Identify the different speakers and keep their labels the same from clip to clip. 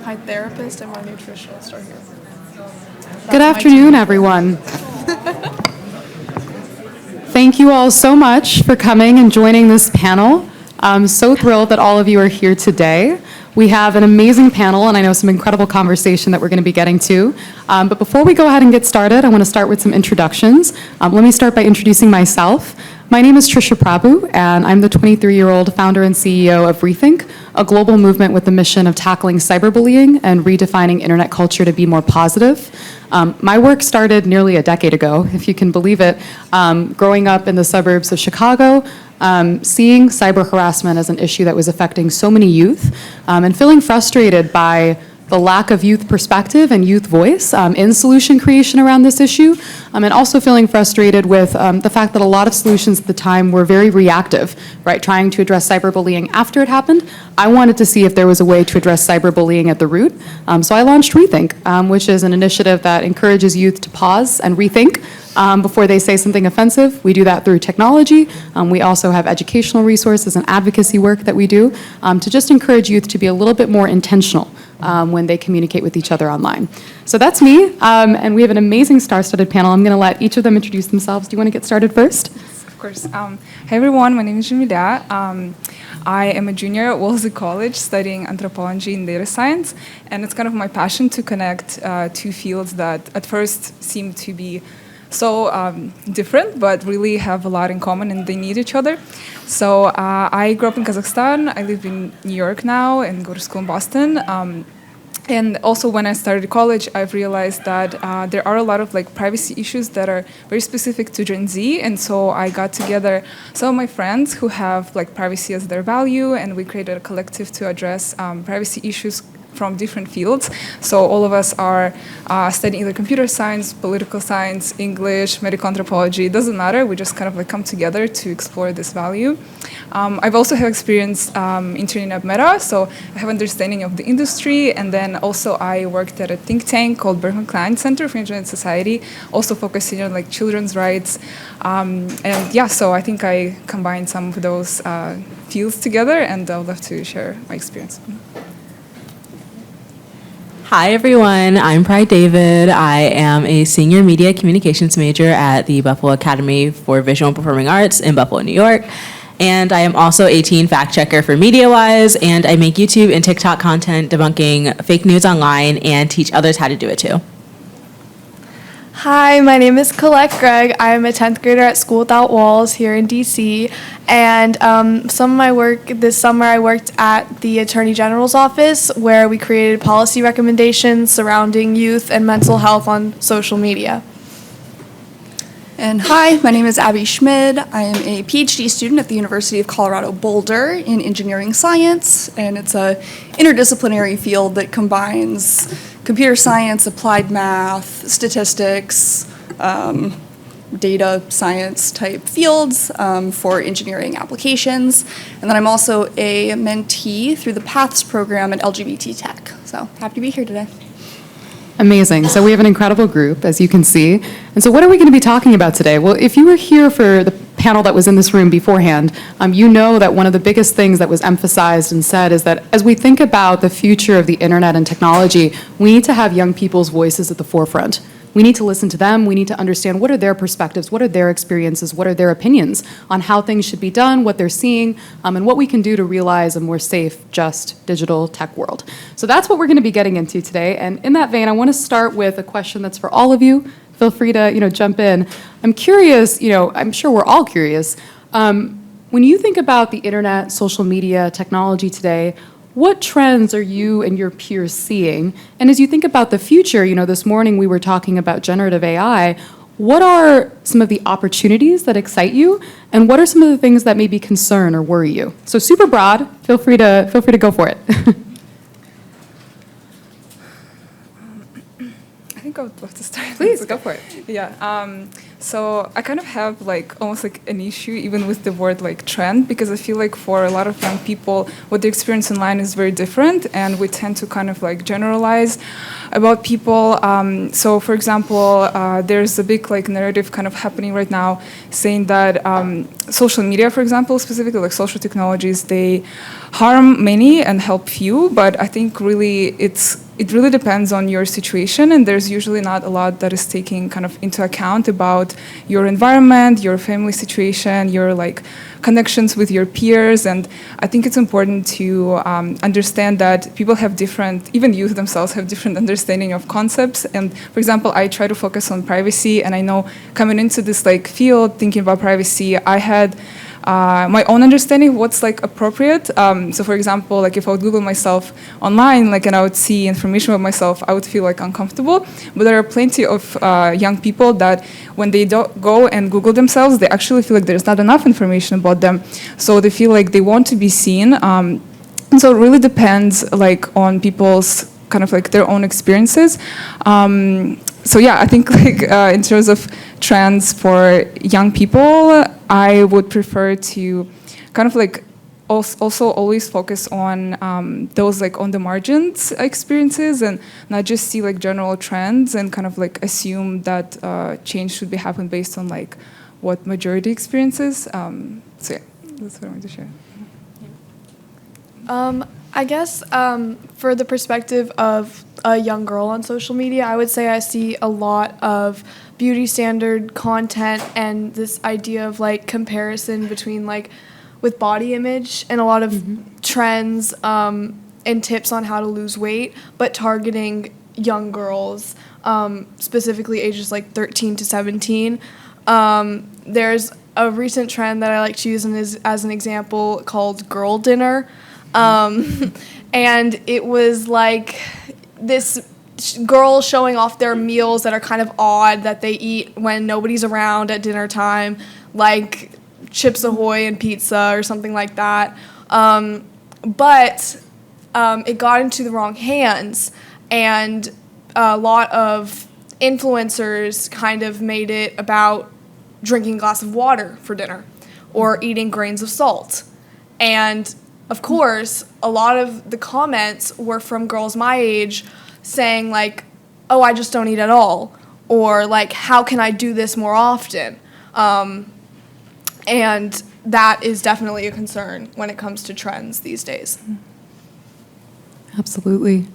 Speaker 1: Hi, therapist and my nutritionist are here.
Speaker 2: Good afternoon, everyone. Thank you all so much for coming and joining this panel. I'm so thrilled that all of you are here today. We have an amazing panel, and I know some incredible conversation that we're going to be getting to. But before we go ahead and get started, I want to start with some introductions. Let me start by introducing myself. My name is Trisha Prabhu, and I'm the 23-year-old founder and CEO of ReThink, a global movement with the mission of tackling cyberbullying and redefining internet culture to be more positive. My work started nearly a decade ago, if you can believe it, growing up in the suburbs of Chicago, seeing cyber harassment as an issue that was affecting so many youth, and feeling frustrated by the lack of youth perspective and youth voice in solution creation around this issue, and also feeling frustrated with the fact that a lot of solutions at the time were very reactive, right, trying to address cyberbullying after it happened. I wanted to see if there was a way to address cyberbullying at the root, so I launched ReThink, which is an initiative that encourages youth to pause and rethink before they say something offensive. We do that through technology. We also have educational resources and advocacy work that we do to just encourage youth to be a little bit more intentional when they communicate with each other online. So that's me, and we have an amazing star-studded panel. I'm going to let each of them introduce themselves. Do you want to get started first?
Speaker 1: Yes, of course. Hi, everyone. My name is Zhamilya. I am a junior at Wolsey College studying anthropology and data science, and it's kind of my passion to connect two fields that at first seem to be so different, but really have a lot in common, and they need each other. So I grew up in Kazakhstan. I live in New York now and go to school in Boston. And also when I started college, I've realized that there are a lot of privacy issues that are very specific to Gen Z. And so I got together some of my friends who have privacy as their value, and we created a collective to address privacy issues from different fields. So all of us are studying either computer science, political science, English, medical anthropology. It doesn't matter. We just kind of come together to explore this value. I've also have experience interning at Meta, so I have understanding of the industry. And then also I worked at a think tank called Berkman Klein Center for Internet Society, also focusing on children's rights. And yeah, so I think I combined some of those fields together, and I would love to share my experience.
Speaker 3: Hi, everyone. I'm Pride David. I am a senior media communications major at the Buffalo Academy for Visual and Performing Arts in Buffalo, New York. And I am also a teen fact checker for MediaWise, and I make YouTube and TikTok content debunking fake news online and teach others how to do it too.
Speaker 4: Hi, my name is Colette Gregg. I'm a 10th grader at School Without Walls here in DC. And some of my work this summer, I worked at the Attorney General's office, where we created policy recommendations surrounding youth and mental health on social media.
Speaker 5: And hi, my name is Abby Schmid. I am a PhD student at the University of Colorado Boulder in engineering science, and it's a interdisciplinary field that combines computer science, applied math, statistics, data science type fields for engineering applications. And then I'm also a mentee through the Paths program at LGBT Tech. So happy to be here today.
Speaker 2: Amazing. So we have an incredible group, as you can see. And so what are we going to be talking about today? Well, if you were here for the panel that was in this room beforehand, you know that one of the biggest things that was emphasized and said is that as we think about the future of the internet and technology, we need to have young people's voices at the forefront. We need to listen to them. We need to understand what are their perspectives, what are their experiences, what are their opinions on how things should be done, what they're seeing, and what we can do to realize a more safe, just digital tech world. So that's what we're going to be getting into today. And in that vein, I want to start with a question that's for all of you. Feel free to jump in. I'm curious, I'm sure we're all curious. When you think about the internet, social media, technology today, what trends are you and your peers seeing? And as you think about the future, this morning we were talking about generative AI. What are some of the opportunities that excite you? And what are some of the things that maybe concern or worry you? So super broad, feel free to go for it.
Speaker 1: I think think I would love to start.
Speaker 2: Please, go for it.
Speaker 1: Yeah. So I kind of have like almost like an issue even with the word like trend, because I feel like for a lot of young people, what they experience online is very different, and we tend to kind of like generalize about people. So for example, there's a big like narrative kind of happening right now saying that social media, for example, specifically like social technologies, they harm many and help few. But I think really it really depends on your situation, and there's usually not a lot that is taking kind of into account about your environment, your family situation, your like connections with your peers. And I think it's important to understand that people have different, even youth themselves have different understanding of concepts. And for example, I try to focus on privacy, and I know coming into this like field, thinking about privacy, I had my own understanding of what's like appropriate. So for example, like if I would Google myself online, like, and I would see information about myself, I would feel like uncomfortable. But there are plenty of young people that when they go and Google themselves, they actually feel like there's not enough information about them. So they feel like they want to be seen. And so it really depends like on people's kind of like their own experiences. So yeah, I think like in terms of trends for young people, I would prefer to kind of like also always focus on those like on the margins experiences, and not just see like general trends and kind of like assume that change should be happen based on like what majority experiences. So yeah, that's what I wanted to share.
Speaker 4: I guess for the perspective of a young girl on social media, I would say I see a lot of beauty standard content and this idea of like comparison between like with body image, and a lot of trends and tips on how to lose weight, but targeting young girls, specifically ages like 13 to 17. There's a recent trend that I like to use as an example called girl dinner. And it was like this girls showing off their meals that are kind of odd that they eat when nobody's around at dinner time, like Chips Ahoy and pizza or something like that. But it got into the wrong hands, and a lot of influencers kind of made it about drinking a glass of water for dinner or eating grains of salt. And of course, a lot of the comments were from girls my age saying like, oh, I just don't eat at all, or like, how can I do this more often? And that is definitely a concern when it comes to trends these days.
Speaker 2: Absolutely.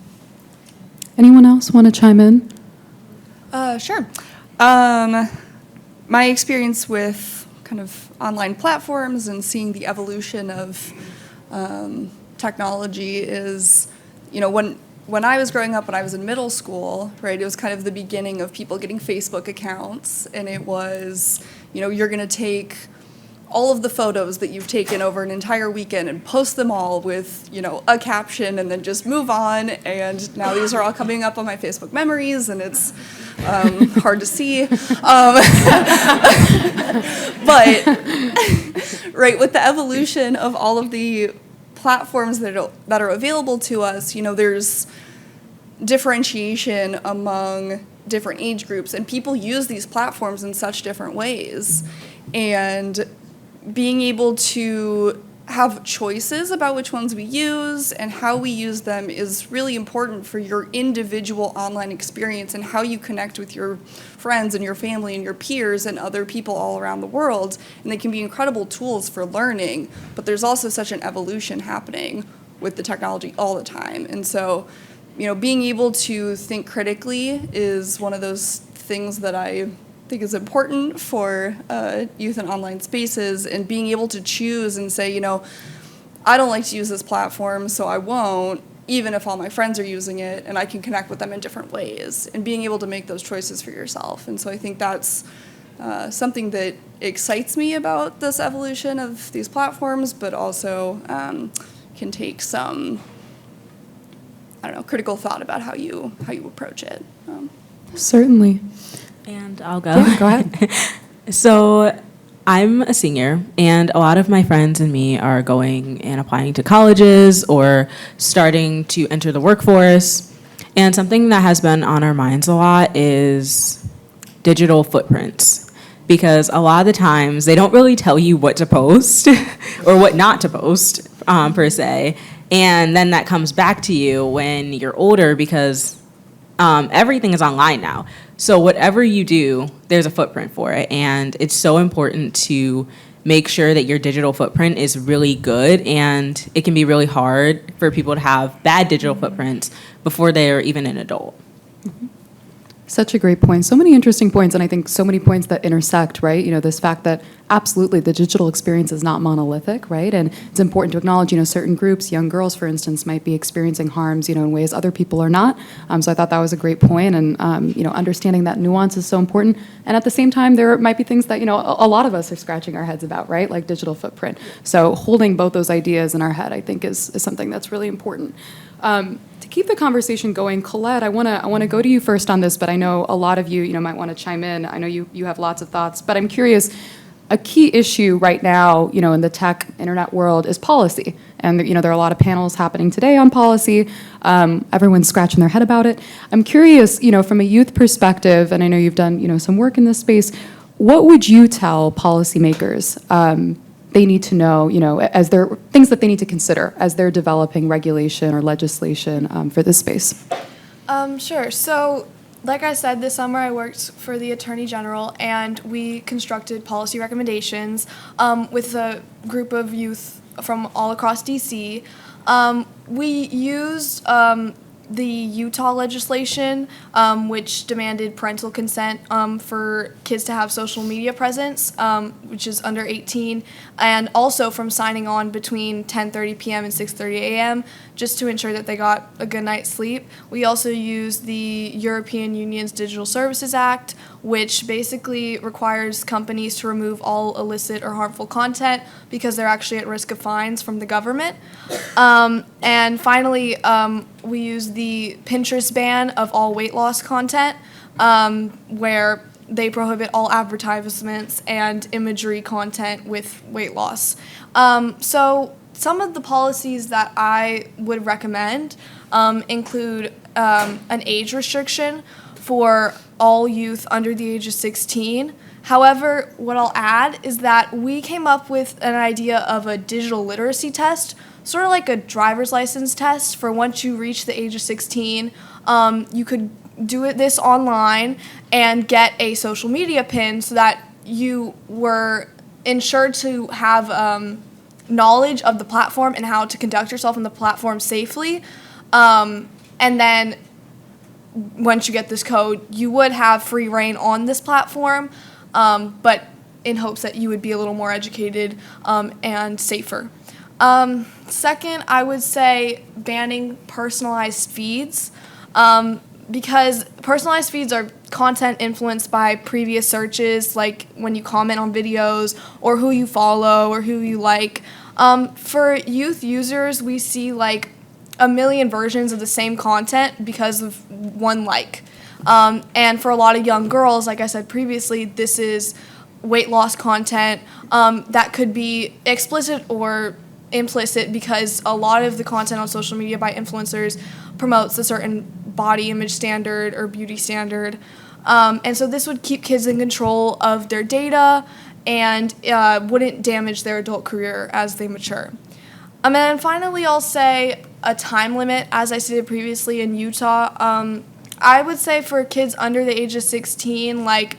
Speaker 2: Anyone else want to chime in?
Speaker 5: Sure. My experience with kind of online platforms and seeing the evolution of technology is, when I was growing up, when I was in middle school, right, it was kind of the beginning of people getting Facebook accounts, and it was, you're going to take all of the photos that you've taken over an entire weekend and post them all with, a caption, and then just move on. And now these are all coming up on my Facebook memories, and it's hard to see. But, right, with the evolution of all of the platforms that are available to us, there's differentiation among different age groups, and people use these platforms in such different ways. And being able to have choices about which ones we use and how we use them is really important for your individual online experience and how you connect with your friends and your family and your peers and other people all around the world. And they can be incredible tools for learning, but there's also such an evolution happening with the technology all the time. And so, being able to think critically is one of those things that I think is important for youth in online spaces, and being able to choose and say, I don't like to use this platform, so I won't, even if all my friends are using it, and I can connect with them in different ways, and being able to make those choices for yourself. And so I think that's something that excites me about this evolution of these platforms, but also can take some, critical thought about how you approach it.
Speaker 2: Certainly.
Speaker 3: And I'll go.
Speaker 2: Yeah, go ahead.
Speaker 3: So I'm a senior, and a lot of my friends and me are going and applying to colleges or starting to enter the workforce. And something that has been on our minds a lot is digital footprints. Because a lot of the times they don't really tell you what to post or what not to post, per se. And then that comes back to you when you're older because everything is online now. So whatever you do, there's a footprint for it. And it's so important to make sure that your digital footprint is really good. And it can be really hard for people to have bad digital footprints before they're even an adult.
Speaker 2: Such a great point. So many interesting points, and I think so many points that intersect, right? This fact that absolutely the digital experience is not monolithic, right? And it's important to acknowledge, certain groups, young girls, for instance, might be experiencing harms, in ways other people are not. So I thought that was a great point, and, understanding that nuance is so important. And at the same time, there might be things that, a lot of us are scratching our heads about, right? Like digital footprint. So holding both those ideas in our head, I think, is something that's really important. To keep the conversation going, Colette, I want to go to you first on this, but I know a lot of you, might want to chime in. I know you have lots of thoughts, but I'm curious. A key issue right now, in the tech internet world is policy, and there are a lot of panels happening today on policy. Everyone's scratching their head about it. I'm curious, from a youth perspective, and I know you've done, some work in this space. What would you tell policymakers? They need to know, as they're things that they need to consider as they're developing regulation or legislation for this space?
Speaker 4: Sure. So, like I said, this summer I worked for the Attorney General, and we constructed policy recommendations with a group of youth from all across DC. We used the Utah legislation, which demanded parental consent for kids to have social media presence, which is under 18, and also from signing on between 10:30 p.m. and 6:30 a.m., just to ensure that they got a good night's sleep. We also used the European Union's Digital Services Act, which basically requires companies to remove all illicit or harmful content because they're actually at risk of fines from the government. And finally, we use the Pinterest ban of all weight loss content, where they prohibit all advertisements and imagery content with weight loss. So some of the policies that I would recommend include an age restriction for all youth under the age of 16. However, what I'll add is that we came up with an idea of a digital literacy test, sort of like a driver's license test for once you reach the age of 16. You could do this online and get a social media pin so that you were ensured to have knowledge of the platform and how to conduct yourself on the platform safely. And then once you get this code, you would have free reign on this platform, but in hopes that you would be a little more educated and safer. Second, I would say banning personalized feeds, because personalized feeds are content influenced by previous searches, like when you comment on videos or who you follow or who you like. For youth users, we see like a million versions of the same content because of one like. And for a lot of young girls, like I said previously, this is weight loss content that could be explicit or implicit because a lot of the content on social media by influencers promotes a certain body image standard or beauty standard. And so this would keep kids in control of their data and wouldn't damage their adult career as they mature. And then finally, I'll say a time limit, as I stated previously in Utah. I would say for kids under the age of 16, like,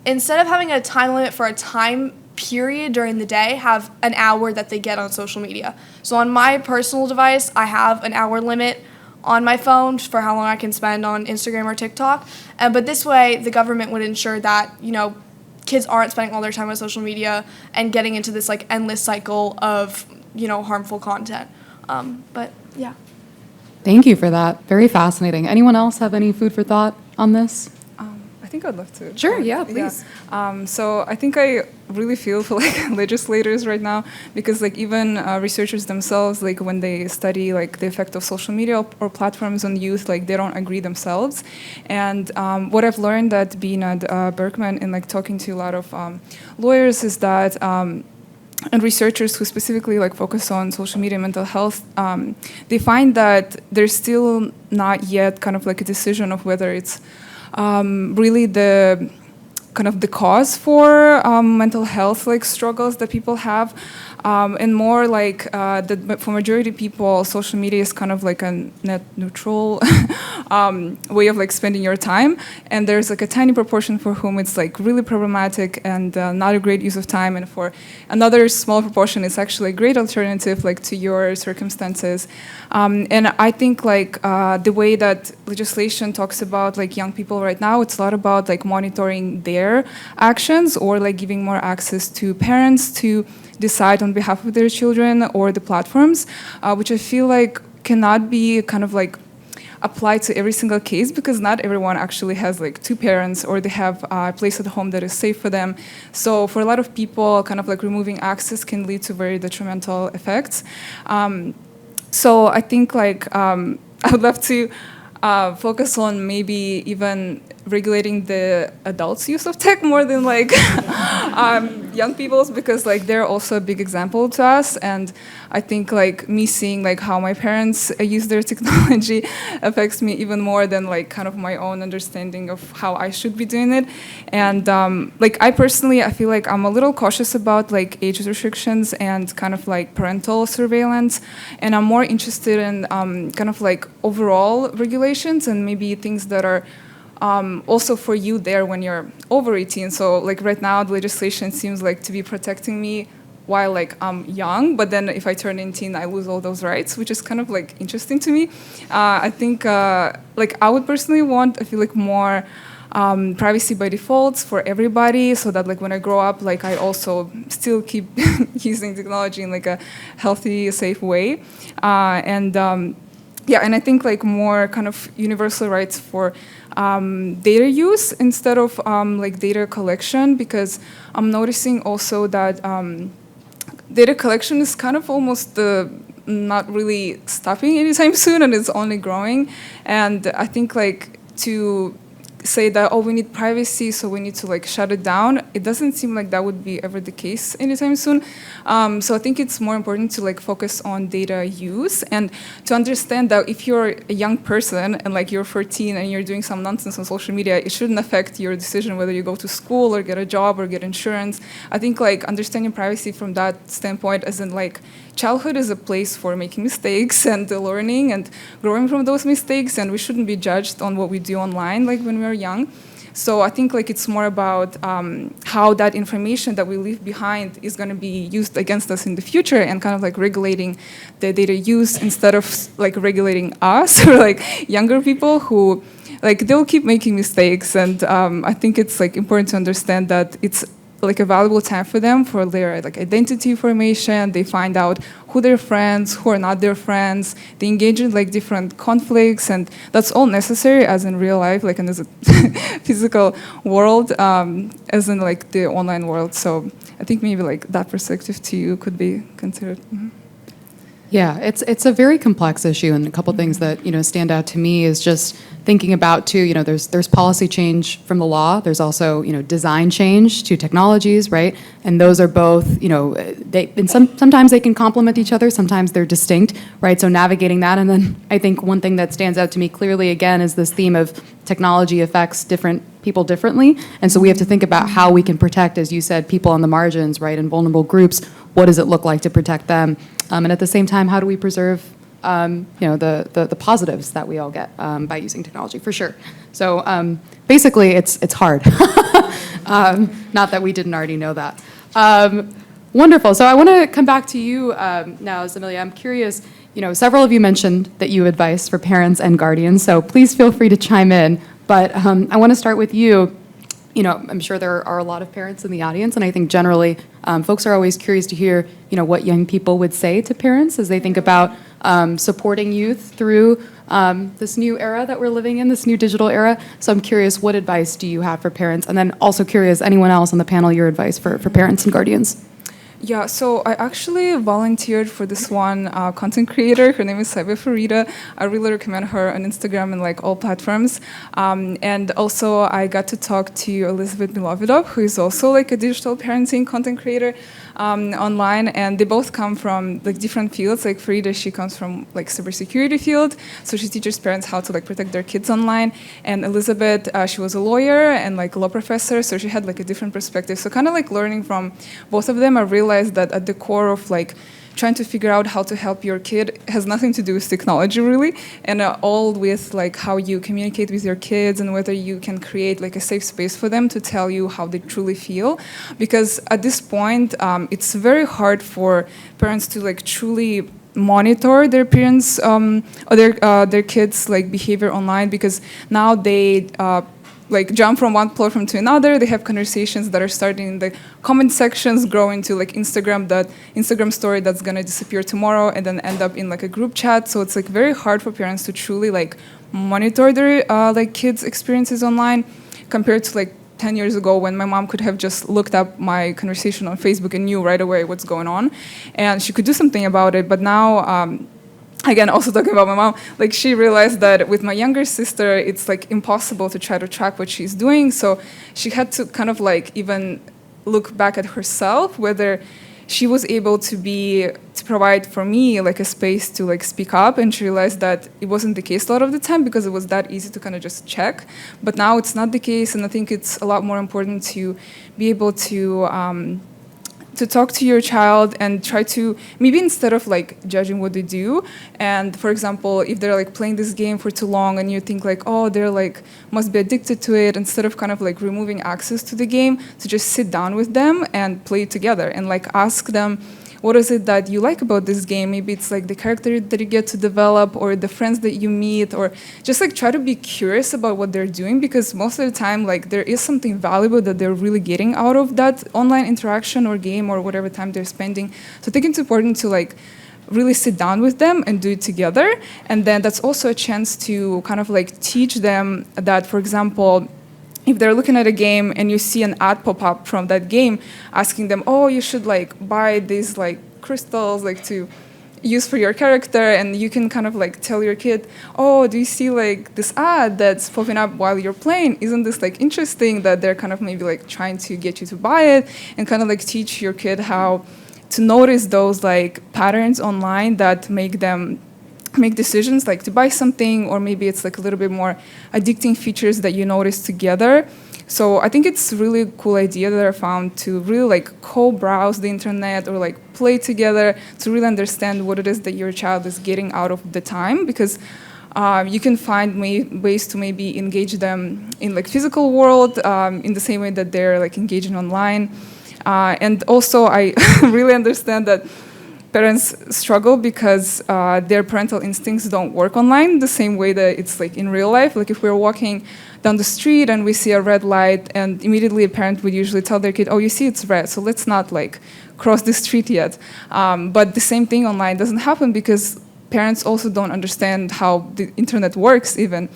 Speaker 4: instead of having a time limit for a time period during the day, have an hour that they get on social media. So on my personal device, I have an hour limit on my phone for how long I can spend on Instagram or TikTok. But this way, the government would ensure that, kids aren't spending all their time on social media and getting into this like endless cycle of, harmful content. But yeah.
Speaker 2: Thank you for that. Very fascinating. Anyone else have any food for thought on this?
Speaker 1: I think I'd love to.
Speaker 2: Sure, yeah, please.
Speaker 1: So I think I really feel for like legislators right now because like even researchers themselves, like when they study like the effect of social media or platforms on youth, like they don't agree themselves. And what I've learned being at Berkman and like talking to a lot of lawyers is that and researchers who specifically like focus on social media mental health, they find that there's still not yet kind of like a decision of whether it's really the kind of the cause for mental health like struggles that people have, and more like for majority of people, social media is kind of like a net neutral way of like spending your time, and there's like a tiny proportion for whom it's like really problematic and not a great use of time, and for another small proportion it's actually a great alternative like to your circumstances. And I think like the way that legislation talks about like young people right now, it's a lot about like monitoring their actions or like giving more access to parents to decide on behalf of their children or the platforms, which I feel like cannot be kind of like applied to every single case, because not everyone actually has like two parents or they have a place at home that is safe for them. So for a lot of people, kind of like removing access can lead to very detrimental effects. So I think like I would love to focus on maybe even regulating the adults' use of tech more than like young people's, because like they're also a big example to us. And I think like me seeing like how my parents use their technology affects me even more than like kind of my own understanding of how I should be doing it. And like I personally, I feel like I'm a little cautious about like age restrictions and kind of like parental surveillance. And I'm more interested in kind of like overall regulations and maybe things that are also for you there when you're over 18. So like right now the legislation seems like to be protecting me while like I'm young, but then if I turn 18 I lose all those rights, which is kind of like interesting to me. I think like I would personally want, I feel like more privacy by default for everybody, so that like when I grow up, like I also still keep using technology in like a healthy, safe way. Yeah, and I think like more kind of universal rights for data use instead of like data collection, because I'm noticing also that data collection is kind of almost not really stopping anytime soon, and it's only growing. And I think like to say that, oh, we need privacy, so we need to like shut it down, it doesn't seem like that would be ever the case anytime soon. So I think it's more important to like focus on data use and to understand that if you're a young person and like you're 14 and you're doing some nonsense on social media, it shouldn't affect your decision whether you go to school or get a job or get insurance. I think like understanding privacy from that standpoint, as in like childhood is a place for making mistakes and learning and growing from those mistakes, and we shouldn't be judged on what we do online like when we're young. So I think like it's more about how that information that we leave behind is going to be used against us in the future, and kind of like regulating the data use instead of like regulating us or like younger people who like they'll keep making mistakes. And I think it's like important to understand that it's like a valuable time for them for their like identity formation. They find out who their friends, who are not their friends. They engage in like different conflicts, and that's all necessary as in real life, like in this physical world, as in like the online world. So I think maybe like that perspective too could be considered. Mm-hmm.
Speaker 2: Yeah, it's a very complex issue, and a couple things that stand out to me is just thinking about too. There's policy change from the law. There's also design change to technologies, right? And those are both sometimes they can complement each other. Sometimes they're distinct, right? So navigating that, and then I think one thing that stands out to me clearly again is this theme of technology affects different people differently, and so we have to think about how we can protect, as you said, people on the margins, right, and vulnerable groups. What does it look like to protect them? And at the same time, how do we preserve, the positives that we all get by using technology, for sure. So basically, it's hard. Not that we didn't already know that. Wonderful. So I want to come back to you now, Zhamilya. I'm curious. Several of you mentioned that you have advice for parents and guardians. So please feel free to chime in. But I want to start with you. I'm sure there are a lot of parents in the audience, and I think generally folks are always curious to hear, what young people would say to parents as they think about supporting youth through this new era that we're living in, this new digital era. So I'm curious, what advice do you have for parents? And then also curious, anyone else on the panel, your advice for parents and guardians?
Speaker 1: Yeah, so I actually volunteered for this one content creator. Her name is Saiba Farida. I really recommend her on Instagram and like all platforms. And also I got to talk to Elizabeth Milovidov, who is also like a digital parenting content creator. online, and they both come from like different fields. Like Frida, she comes from like cybersecurity field, so she teaches parents how to like protect their kids online. And Elizabeth, she was a lawyer and like a law professor, so she had like a different perspective. So kind of like learning from both of them, I realized that at the core of like trying to figure out how to help your kid has nothing to do with technology really, and all with like how you communicate with your kids and whether you can create like a safe space for them to tell you how they truly feel. Because at this point, it's very hard for parents to like truly monitor their parents or their kids like behavior online, because now they like jump from one platform to another. They have conversations that are starting in the comment sections, grow into like Instagram story that's gonna disappear tomorrow, and then end up in like a group chat. So it's like very hard for parents to truly like monitor their like kids' experiences online, compared to like 10 years ago when my mom could have just looked up my conversation on Facebook and knew right away what's going on, and she could do something about it. But now, again, also talking about my mom, like she realized that with my younger sister, it's like impossible to try to track what she's doing. So she had to kind of like even look back at herself, whether she was able to provide for me like a space to like speak up. And she realized that it wasn't the case a lot of the time because it was that easy to kind of just check. But now it's not the case, and I think it's a lot more important to be able to talk to your child and try to, maybe instead of like judging what they do, and for example, if they're like playing this game for too long and you think like, oh, they're like must be addicted to it, instead of kind of like removing access to the game, to just sit down with them and play it together and like ask them, what is it that you like about this game? Maybe it's like the character that you get to develop, or the friends that you meet, or just like try to be curious about what they're doing, because most of the time like there is something valuable that they're really getting out of that online interaction or game or whatever time they're spending. So I think it's important to like really sit down with them and do it together. And then that's also a chance to kind of like teach them that, for example, if they're looking at a game and you see an ad pop up from that game asking them, oh, you should like buy these like crystals like to use for your character, and you can kind of like tell your kid, oh, do you see like this ad that's popping up while you're playing? Isn't this like interesting that they're kind of maybe like trying to get you to buy it, and kind of like teach your kid how to notice those like patterns online that make them make decisions like to buy something, or maybe it's like a little bit more addicting features that you notice together. So I think it's a really cool idea that I found, to really like co-browse the internet or like play together to really understand what it is that your child is getting out of the time, because you can find ways to maybe engage them in like physical world in the same way that they're like engaging online. And also I really understand that parents struggle because their parental instincts don't work online the same way that it's like in real life. Like if we're walking down the street and we see a red light, and immediately a parent would usually tell their kid, oh, you see it's red, so let's not like cross the street yet. But the same thing online doesn't happen, because parents also don't understand how the internet works even.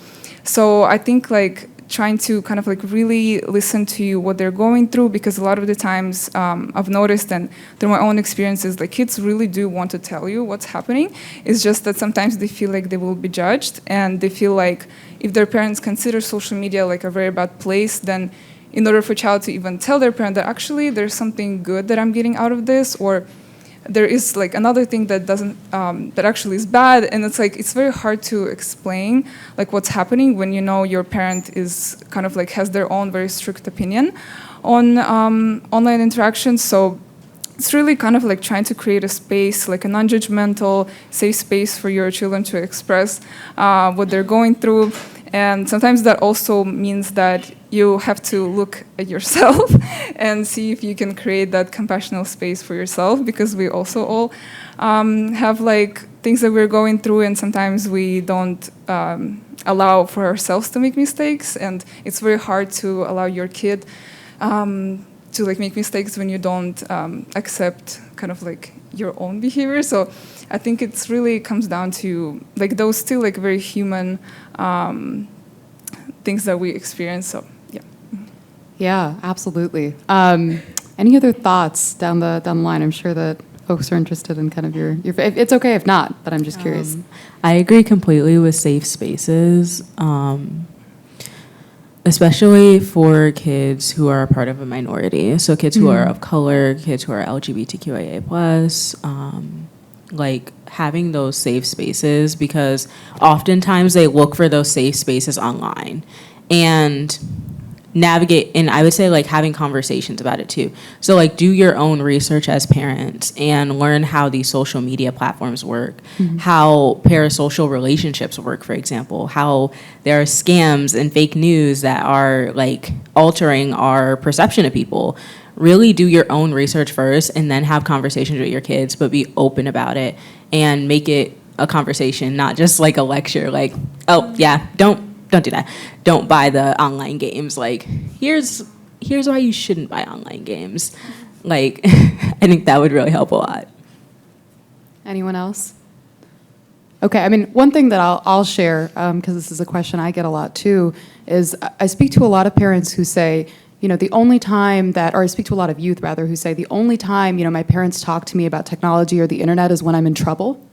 Speaker 1: So I think like trying to kind of like really listen to what they're going through, because a lot of the times I've noticed, and through my own experiences, like kids really do want to tell you what's happening. It's just that sometimes they feel like they will be judged, and they feel like if their parents consider social media like a very bad place, then in order for a child to even tell their parent that actually there's something good that I'm getting out of this, or there is like another thing that doesn't that actually is bad, and it's like it's very hard to explain like what's happening when you know your parent is kind of like has their own very strict opinion on online interactions. So it's really kind of like trying to create a space, like a non-judgmental, safe space for your children to express what they're going through. And sometimes that also means that you have to look at yourself and see if you can create that compassionate space for yourself, because we also all have like things that we're going through, and sometimes we don't allow for ourselves to make mistakes, and it's very hard to allow your kid to like make mistakes when you don't accept kind of like your own behavior. So I think it's really comes down to like those still like very human things that we experience. So yeah.
Speaker 2: Yeah, absolutely. Any other thoughts down the line? I'm sure that folks are interested in kind of your it's okay if not, but I'm just curious.
Speaker 3: I agree completely with safe spaces. especially for kids who are a part of a minority. So kids who are of color, kids who are LGBTQIA+, like having those safe spaces, because oftentimes they look for those safe spaces online and navigate, and I would say like having conversations about it too. So like do your own research as parents and learn how these social media platforms work, how parasocial relationships work, for example, how there are scams and fake news that are like altering our perception of people. Really do your own research first and then have conversations with your kids, but be open about it and make it a conversation, not just like a lecture, like, oh yeah, don't do that. Don't buy the online games. Like, here's why you shouldn't buy online games. Like, I think that would really help a lot.
Speaker 2: Anyone else? Okay, I mean, one thing that I'll share, because this is a question I get a lot too, is I speak to a lot of parents who say, you know, the only time that, or I speak to a lot of youth rather, who say the only time, you know, my parents talk to me about technology or the internet is when I'm in trouble.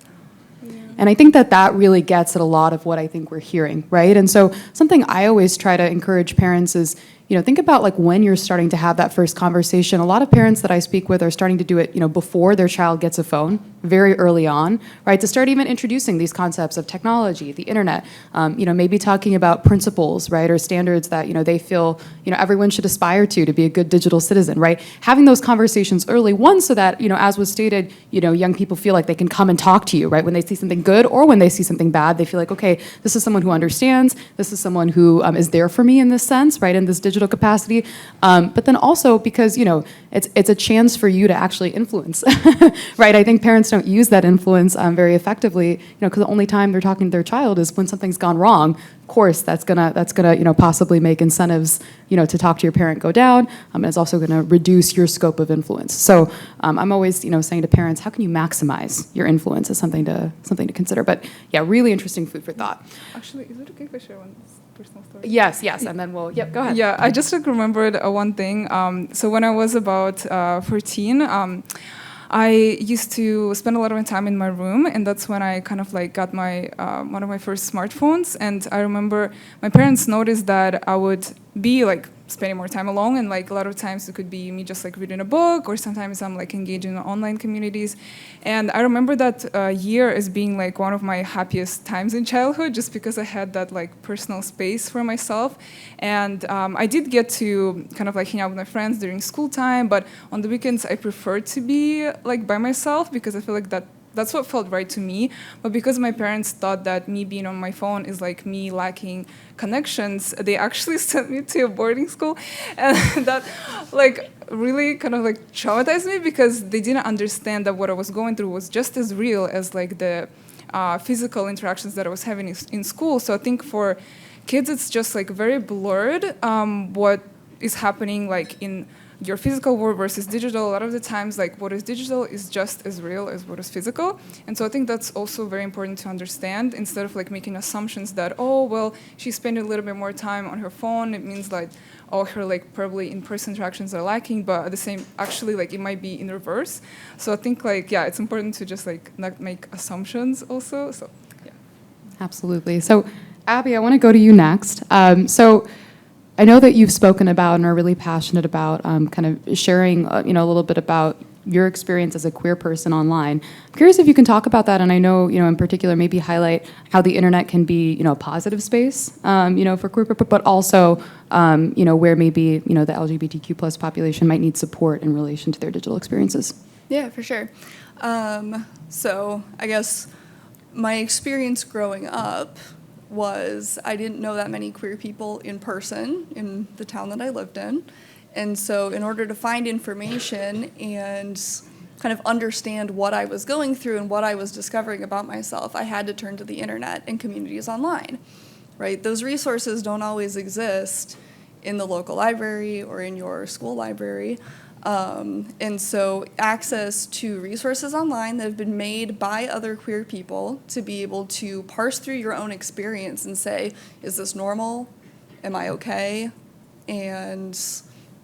Speaker 2: And I think that that really gets at a lot of what I think we're hearing, right? And so something I always try to encourage parents is, you know, think about like when you're starting to have that first conversation. A lot of parents that I speak with are starting to do it, you know, before their child gets a phone, very early on, right? To start even introducing these concepts of technology, the internet, you know, maybe talking about principles, right? Or standards that, you know, they feel, you know, everyone should aspire to be a good digital citizen, right? Having those conversations early, one, so that, you know, as was stated, you know, young people feel like they can come and talk to you, right? When they see something good or when they see something bad, they feel like, okay, this is someone who understands, this is someone who is there for me in this sense, right? In this digital capacity. But then also because, you know, it's a chance for you to actually influence, right? I think parents don't use that influence very effectively, you know, because the only time they're talking to their child is when something's gone wrong. Of course, that's gonna you know, possibly make incentives, you know, to talk to your parent go down. And it's also gonna reduce your scope of influence. So I'm always, you know, saying to parents, how can you maximize your influence is something to consider. But yeah, really interesting food for thought.
Speaker 1: Actually, is it okay if I share one personal story?
Speaker 2: Yes, and then we'll, yep, go ahead.
Speaker 1: Yeah, I just like remembered one thing. So when I was about 14, I used to spend a lot of my time in my room, and that's when I kind of like got my one of my first smartphones. And I remember my parents noticed that I would be like spending more time alone, and like a lot of times it could be me just like reading a book, or sometimes I'm like engaging in online communities. And I remember that year as being like one of my happiest times in childhood, just because I had that like personal space for myself. And I did get to kind of like hang out with my friends during school time, but on the weekends I preferred to be like by myself, because I feel like that's what felt right to me. But because my parents thought that me being on my phone is like me lacking connections, they actually sent me to a boarding school. And that like really kind of like traumatized me, because they didn't understand that what I was going through was just as real as like the physical interactions that I was having in school. So I think for kids, it's just like very blurred what is happening like in your physical world versus digital. A lot of the times, like what is digital is just as real as what is physical. And so I think that's also very important to understand, instead of like making assumptions that, oh, well, she's spending a little bit more time on her phone. It means like, oh, her like probably in-person interactions are lacking, but at the same, actually like it might be in reverse. So I think like, yeah, it's important to just like not make assumptions also. So yeah.
Speaker 2: Absolutely. So Abby, I want to go to you next. So I know that you've spoken about and are really passionate about kind of sharing, you know, a little bit about your experience as a queer person online. I'm curious if you can talk about that, and I know, you know, in particular, maybe highlight how the internet can be, you know, a positive space, you know, for queer people, but also, you know, where maybe, you know, the LGBTQ plus population might need support in relation to their digital experiences.
Speaker 5: Yeah, for sure. So I guess my experience growing up was I didn't know that many queer people in person in the town that I lived in. And so in order to find information and kind of understand what I was going through and what I was discovering about myself, I had to turn to the internet and communities online, right? Those resources don't always exist in the local library or in your school library. And so access to resources online that have been made by other queer people to be able to parse through your own experience and say, is this normal? Am I okay? And,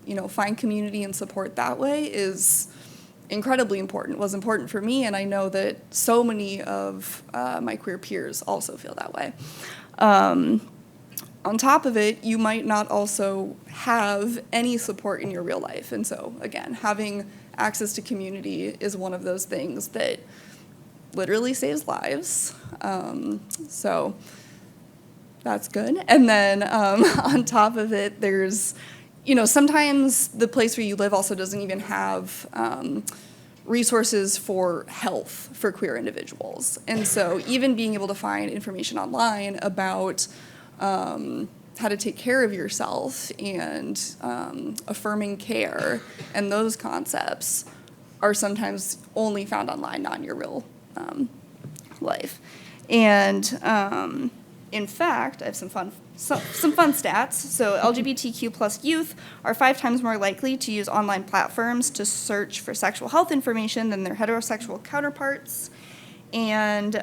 Speaker 5: you know, find community and support that way is incredibly important. It was important for me, and I know that so many of my queer peers also feel that way. on top of it, you might not also have any support in your real life. And so, again, having access to community is one of those things that literally saves lives. So that's good. And then on top of it, there's, sometimes the place where you live also doesn't even have resources for health for queer individuals. And so even being able to find information online about how to take care of yourself and affirming care and those concepts are sometimes only found online, not in your real life. And in fact, I have some fun stats. So LGBTQ plus youth are 5 times more likely to use online platforms to search for sexual health information than their heterosexual counterparts. And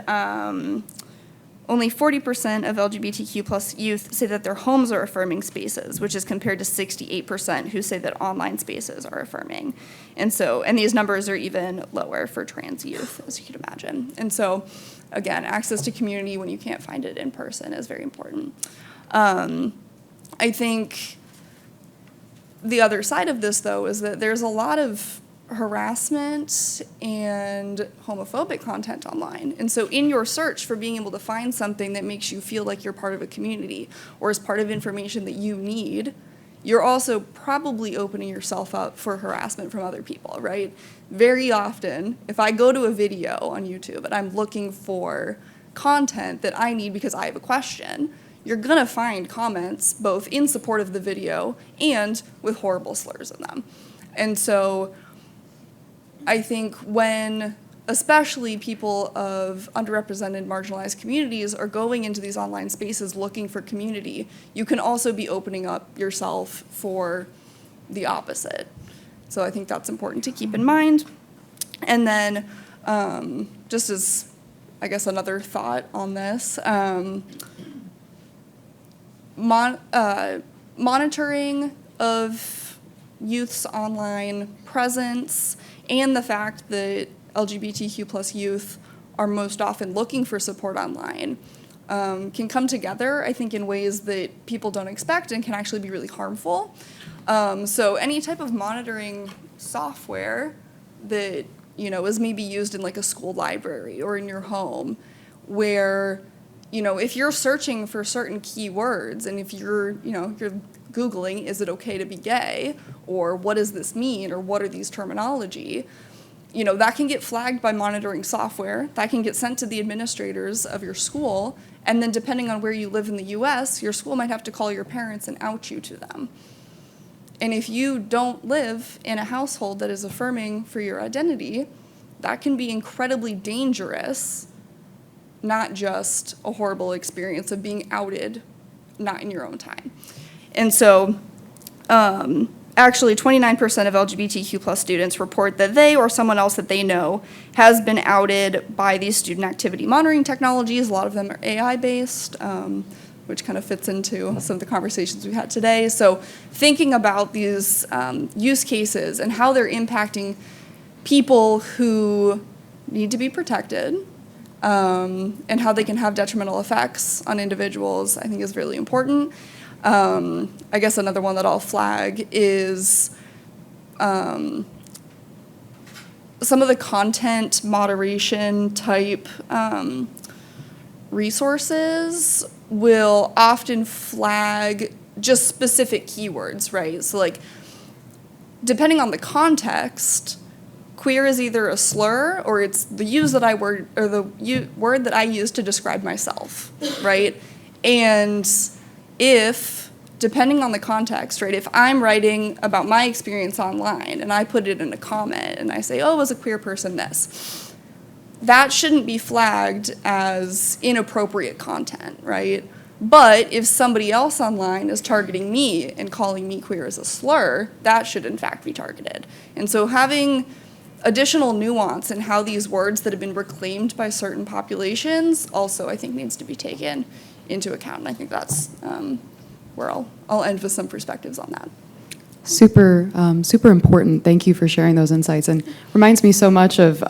Speaker 5: only 40% of LGBTQ plus youth say that their homes are affirming spaces, which is compared to 68% who say that online spaces are affirming. And these numbers are even lower for trans youth, as you can imagine. And so, again, access to community when you can't find it in person is very important. I think the other side of this, though, is that there's a lot of harassment and homophobic content online. And so in your search for being able to find something that makes you feel like you're part of a community or is part of information that you need, you're also probably opening yourself up for harassment from other people, right? Very often, if I go to a video on YouTube and I'm looking for content that I need because I have a question, you're gonna find comments both in support of the video and with horrible slurs in them. And so I think when especially people of underrepresented, marginalized communities are going into these online spaces looking for community, you can also be opening up yourself for the opposite. So I think that's important to keep in mind. And then just as, I guess, another thought on this, monitoring of youth's online presence and the fact that LGBTQ plus youth are most often looking for support online can come together, I think, in ways that people don't expect and can actually be really harmful. So any type of monitoring software that, is maybe used in like a school library or in your home where, if you're searching for certain keywords and if you're Googling, is it okay to be gay? Or what does this mean? Or what are these terminology? That can get flagged by monitoring software. That can get sent to the administrators of your school. And then depending on where you live in the US, your school might have to call your parents and out you to them. And if you don't live in a household that is affirming for your identity, that can be incredibly dangerous, not just a horrible experience of being outed, not in your own time. And so, actually, 29% of LGBTQ plus students report that they or someone else that they know has been outed by these student activity monitoring technologies. A lot of them are AI-based, which kind of fits into some of the conversations we had today. So thinking about these use cases and how they're impacting people who need to be protected, and how they can have detrimental effects on individuals, I think is really important. I guess another one that I'll flag is some of the content moderation type resources will often flag just specific keywords, right? So like, depending on the context, queer is either a slur or it's the word that I use to describe myself, right? And if, depending on the context, right, if I'm writing about my experience online and I put it in a comment and I say, oh, as a queer person, this, that shouldn't be flagged as inappropriate content, right? But if somebody else online is targeting me and calling me queer as a slur, that should in fact be targeted. And so having additional nuance in how these words that have been reclaimed by certain populations also, I think, needs to be taken into account. And I think that's where I'll end with some perspectives on that.
Speaker 2: Super important. Thank you for sharing those insights. And reminds me so much of,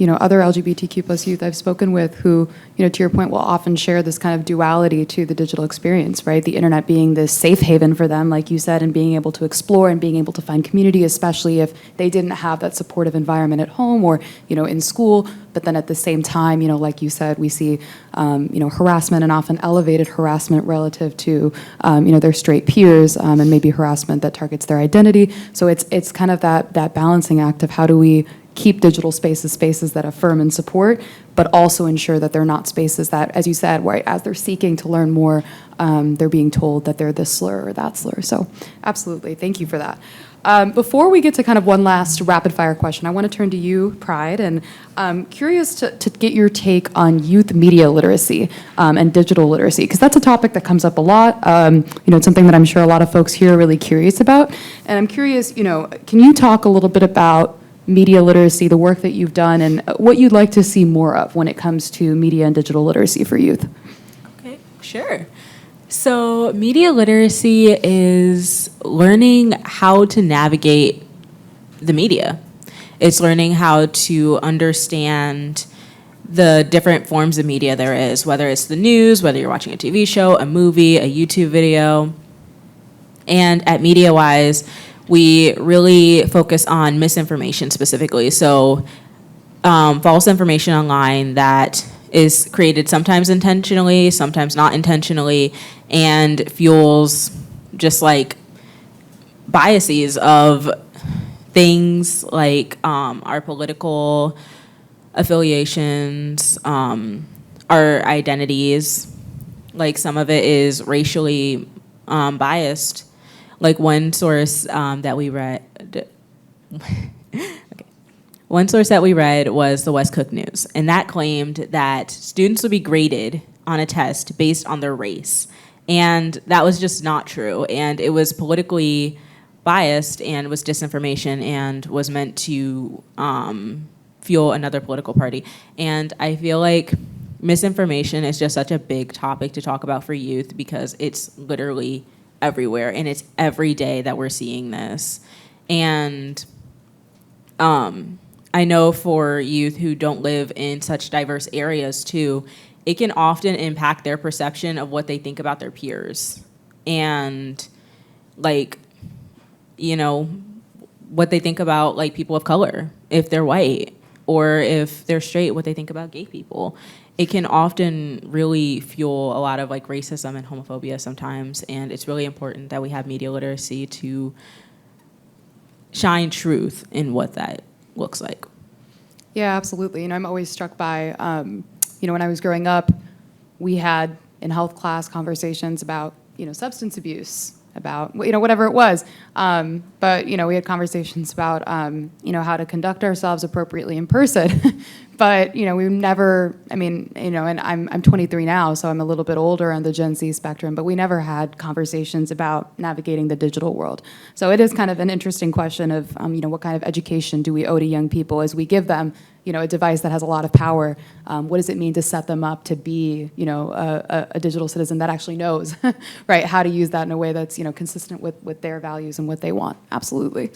Speaker 2: other LGBTQ plus youth I've spoken with who, to your point, will often share this kind of duality to the digital experience, right? The internet being this safe haven for them, like you said, and being able to explore and being able to find community, especially if they didn't have that supportive environment at home or, in school. But then at the same time, like you said, we see, harassment and often elevated harassment relative to, their straight peers, and maybe harassment that targets their identity. So it's kind of that balancing act of how do we keep digital spaces that affirm and support, but also ensure that they're not spaces that, as you said, right, as they're seeking to learn more, they're being told that they're this slur or that slur. So absolutely, thank you for that. Before we get to kind of one last rapid fire question, I want to turn to you, Pride, and I'm curious to get your take on youth media literacy and digital literacy, because that's a topic that comes up a lot. It's something that I'm sure a lot of folks here are really curious about. And I'm curious, can you talk a little bit about media literacy, the work that you've done, and what you'd like to see more of when it comes to media and digital literacy for youth?
Speaker 3: Okay, sure. So media literacy is learning how to navigate the media. It's learning how to understand the different forms of media there is, whether it's the news, whether you're watching a TV show, a movie, a YouTube video. And at MediaWise, we really focus on misinformation specifically. So false information online that is created sometimes intentionally, sometimes not intentionally, and fuels just like biases of things like our political affiliations, our identities. Like some of it is racially biased. Like one source that we read, one source that we read was the West Cook News, and that claimed that students would be graded on a test based on their race, and that was just not true. And it was politically biased and was disinformation and was meant to fuel another political party. And I feel like misinformation is just such a big topic to talk about for youth because it's literally everywhere, and it's every day that we're seeing this. And I know for youth who don't live in such diverse areas too, it can often impact their perception of what they think about their peers. And like, what they think about like people of color, if they're white, or if they're straight, what they think about gay people. It can often really fuel a lot of like racism and homophobia sometimes, and it's really important that we have media literacy to shine truth in what that looks like.
Speaker 2: Yeah, absolutely. I'm always struck by, when I was growing up, we had in health class conversations about, substance abuse, about, whatever it was. But, we had conversations about, how to conduct ourselves appropriately in person. But, we never, and I'm 23 now, so I'm a little bit older on the Gen Z spectrum, but we never had conversations about navigating the digital world. So it is kind of an interesting question of, what kind of education do we owe to young people as we give them, a device that has a lot of power? What does it mean to set them up to be, a digital citizen that actually knows, right, how to use that in a way that's, consistent with their values and what they want? Absolutely.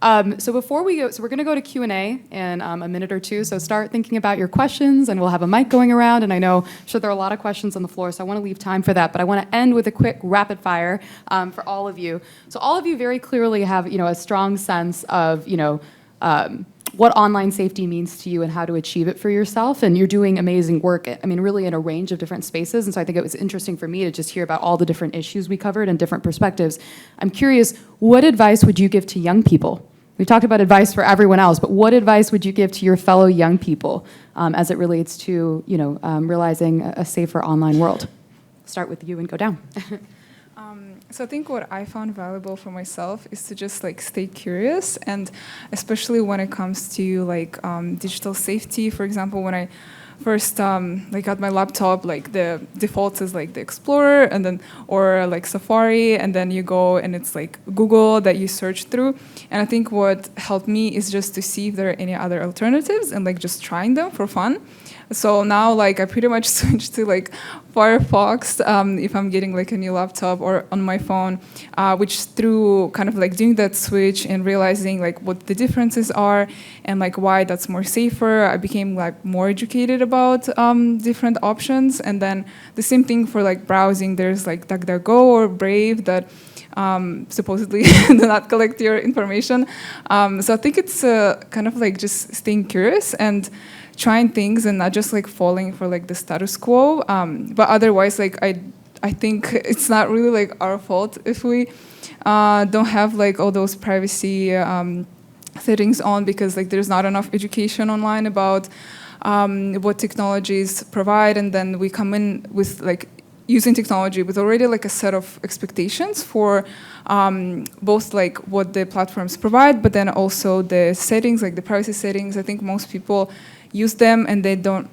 Speaker 2: So before we go, we're going to go to Q&A in a minute or two. So start thinking about your questions, and we'll have a mic going around. And I'm sure there are a lot of questions on the floor, so I want to leave time for that. But I want to end with a quick rapid fire for all of you. So all of you very clearly have, a strong sense of, what online safety means to you and how to achieve it for yourself. And you're doing amazing work, really in a range of different spaces. And so I think it was interesting for me to just hear about all the different issues we covered and different perspectives. I'm curious, what advice would you give to young people? We talked about advice for everyone else, but what advice would you give to your fellow young people as it relates to, realizing a safer online world? Start with you and go down.
Speaker 1: So I think what I found valuable for myself is to just like stay curious, and especially when it comes to like digital safety. For example, when I first got my laptop, like the default is like the Explorer, and then or like Safari, and then you go and it's like Google that you search through. And I think what helped me is just to see if there are any other alternatives and like just trying them for fun. So now like I pretty much switched to like Firefox if I'm getting like a new laptop or on my phone, which through kind of like doing that switch and realizing like what the differences are and like why that's more safer, I became like more educated about different options. And then the same thing for like browsing. There's like DuckDuckGo or Brave that supposedly do not collect your information. So I think it's kind of like just staying curious and trying things and not just like falling for like the status quo. But otherwise, like I think it's not really like our fault if we don't have like all those privacy settings on, because like there's not enough education online about what technologies provide, and then we come in with like using technology with already like a set of expectations for both like what the platforms provide, but then also the settings, like the privacy settings. I think most people use them and they don't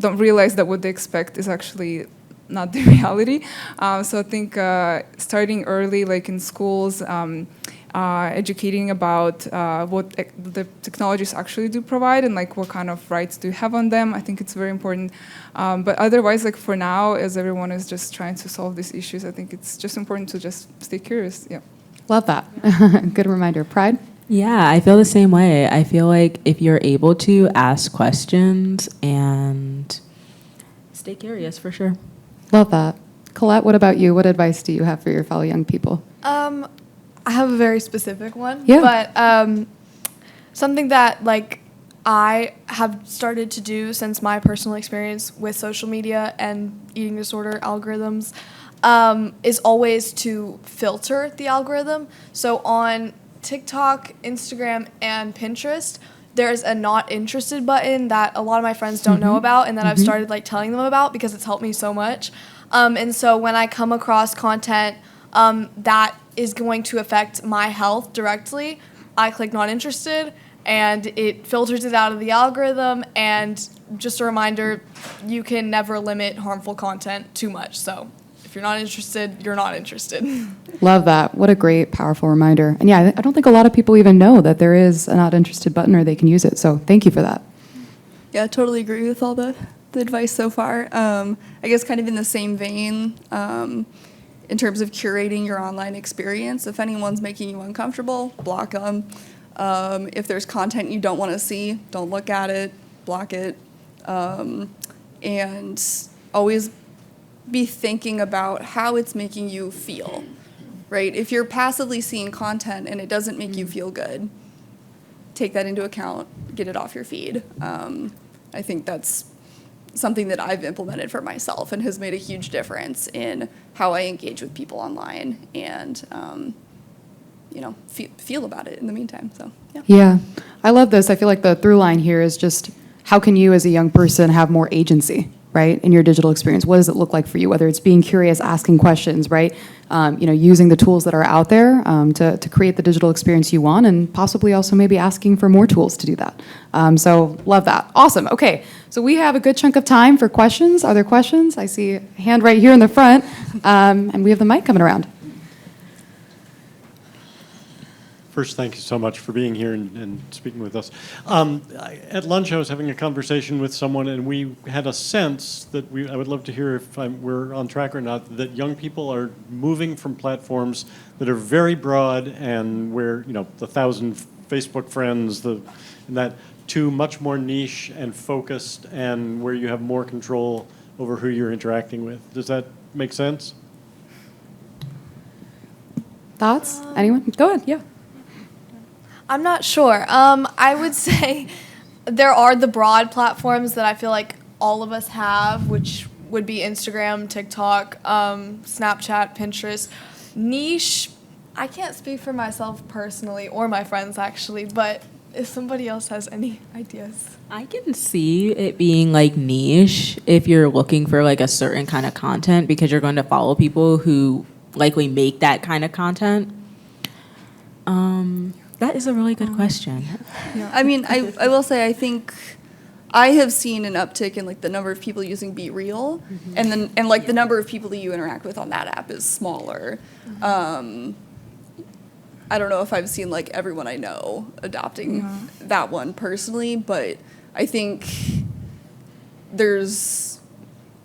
Speaker 1: realize that what they expect is actually not the reality. So I think starting early, like in schools, educating about what the technologies actually do provide and like what kind of rights do you have on them. I think it's very important. But otherwise, like for now, as everyone is just trying to solve these issues, I think it's just important to just stay curious. Yeah.
Speaker 2: Love that. Good reminder. Pride?
Speaker 3: Yeah, I feel the same way. I feel like if you're able to ask questions and stay curious, for sure.
Speaker 2: Love that. Colette, what about you? What advice do you have for your fellow young people?
Speaker 4: I have a very specific one.
Speaker 2: Yeah.
Speaker 4: But something that like I have started to do since my personal experience with social media and eating disorder algorithms is always to filter the algorithm. So on TikTok, Instagram, and Pinterest, there's a not interested button that a lot of my friends don't know about, and that I've started like telling them about because it's helped me so much. And so when I come across content that is going to affect my health directly, I click not interested, and it filters it out of the algorithm. And just a reminder, you can never limit harmful content too much. So if you're not interested, you're not interested.
Speaker 2: Love that. What a great, powerful reminder. And yeah, I don't think a lot of people even know that there is a not interested button or they can use it. So thank you for that.
Speaker 5: Yeah, I totally agree with all the advice so far. I guess kind of in the same vein, in terms of curating your online experience, if anyone's making you uncomfortable, block them. If there's content you don't want to see, don't look at it, block it. And always be thinking about how it's making you feel, right? If you're passively seeing content and it doesn't make you feel good, take that into account, get it off your feed. I think that's something that I've implemented for myself and has made a huge difference in how I engage with people online and, feel about it in the meantime. So, yeah.
Speaker 2: Yeah, I love this. I feel like the through line here is just how can you as a young person have more agency, right, in your digital experience? What does it look like for you? Whether it's being curious, asking questions, right? Using the tools that are out there to create the digital experience you want, and possibly also maybe asking for more tools to do that. So love that. Awesome. Okay, so we have a good chunk of time for questions. Are there questions? I see a hand right here in the front, and we have the mic coming around.
Speaker 6: First, thank you so much for being here and speaking with us. At lunch, I was having a conversation with someone, and we had a sense that I would love to hear if we're on track or not, that young people are moving from platforms that are very broad and where, the 1,000 Facebook friends, and that, to much more niche and focused and where you have more control over who you're interacting with. Does that make sense?
Speaker 2: Thoughts? Anyone? Go ahead. Yeah.
Speaker 4: I'm not sure. I would say there are the broad platforms that I feel like all of us have, which would be Instagram, TikTok, Snapchat, Pinterest. Niche, I can't speak for myself personally or my friends actually, but if somebody else has any ideas.
Speaker 3: I can see it being like niche if you're looking for like a certain kind of content, because you're going to follow people who likely make that kind of content. That is a really good question.
Speaker 5: Yeah. I mean, I will say I think I have seen an uptick in like the number of people using Be Real, and the number of people that you interact with on that app is smaller. I don't know if I've seen like everyone I know adopting that one personally, but I think there's,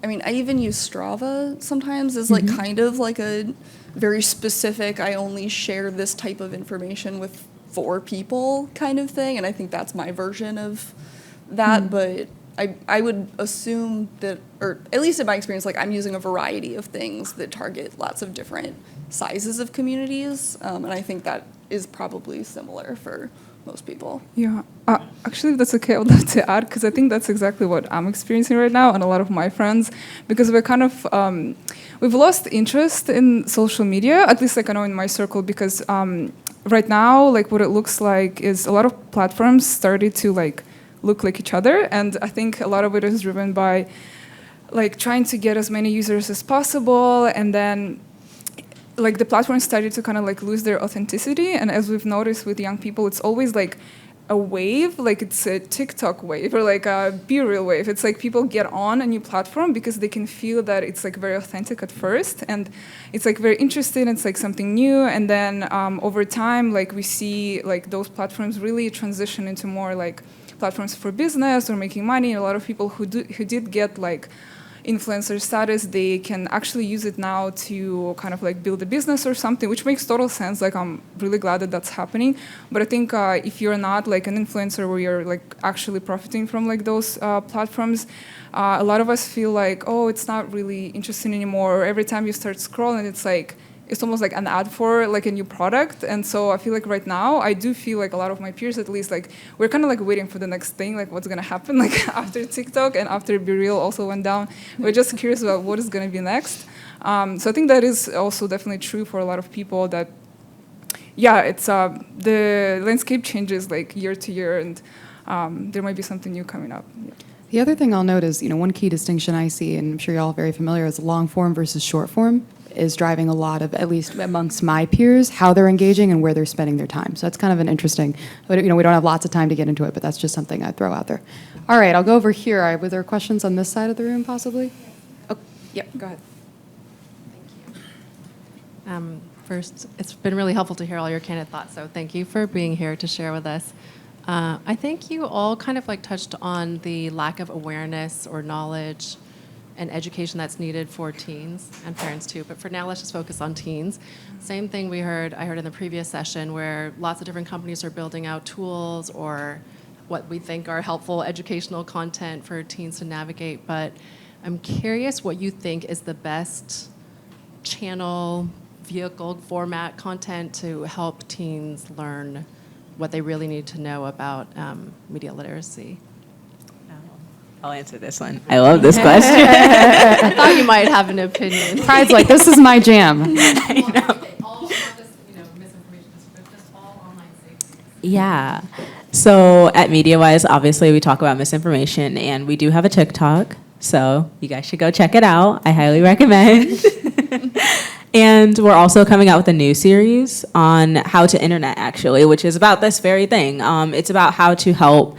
Speaker 5: I mean, I even use Strava sometimes as like kind of like a very specific, I only share this type of information with 4 people kind of thing. And I think that's my version of that. But I would assume that, or at least in my experience, like I'm using a variety of things that target lots of different sizes of communities. And I think that is probably similar for most people.
Speaker 1: Yeah, actually, if that's okay, I would love to add, because I think that's exactly what I'm experiencing right now, and a lot of my friends, because we're kind of, we've lost interest in social media, at least like I know in my circle, because right now, like what it looks like is a lot of platforms started to like look like each other, and I think a lot of it is driven by like trying to get as many users as possible, and then like the platforms started to kind of like lose their authenticity. And as we've noticed with young people, it's always like a wave, like it's a TikTok wave or like a BeReal wave. It's like people get on a new platform because they can feel that it's like very authentic at first, and it's like very interesting. It's like something new, and then over time, like we see like those platforms really transition into more like platforms for business or making money. And a lot of people who did get like influencer status, they can actually use it now to kind of like build a business or something, which makes total sense. Like I'm really glad that that's happening. But I think if you're not like an influencer where you're like actually profiting from like those platforms, a lot of us feel like, oh, it's not really interesting anymore. Or every time you start scrolling, it's almost like an ad for like a new product. And so I feel like right now, I do feel like a lot of my peers, at least, like we're kind of like waiting for the next thing, like what's gonna happen like after TikTok and after BeReal also went down. We're just curious about what is gonna be next. So I think that is also definitely true for a lot of people that, yeah, it's the landscape changes like year to year, and there might be something new coming up. Yeah.
Speaker 2: The other thing I'll note is, one key distinction I see, and I'm sure you're all very familiar, is long form versus short form is driving a lot of, at least amongst my peers, how they're engaging and where they're spending their time. So that's kind of an interesting, but we don't have lots of time to get into it, but that's just something I'd throw out there. All right, I'll go over here. Were there questions on this side of the room, possibly? Oh, yep, go ahead.
Speaker 7: First, it's been really helpful to hear all your candid thoughts, so thank you for being here to share with us. I think you all kind of like touched on the lack of awareness or knowledge and education that's needed for teens and parents too. But for now, let's just focus on teens. Same thing I heard in the previous session, where lots of different companies are building out tools or what we think are helpful educational content for teens to navigate. But I'm curious what you think is the best channel, vehicle, format, content to help teens learn what they really need to know about media literacy.
Speaker 3: I'll answer this one. I love this question.
Speaker 7: I thought you might have an opinion.
Speaker 2: Pride's like, this is my jam.
Speaker 3: Yeah. So at MediaWise, obviously, we talk about misinformation, and we do have a TikTok. So you guys should go check it out. I highly recommend. And we're also coming out with a new series on how to internet, actually, which is about this very thing. It's about how to help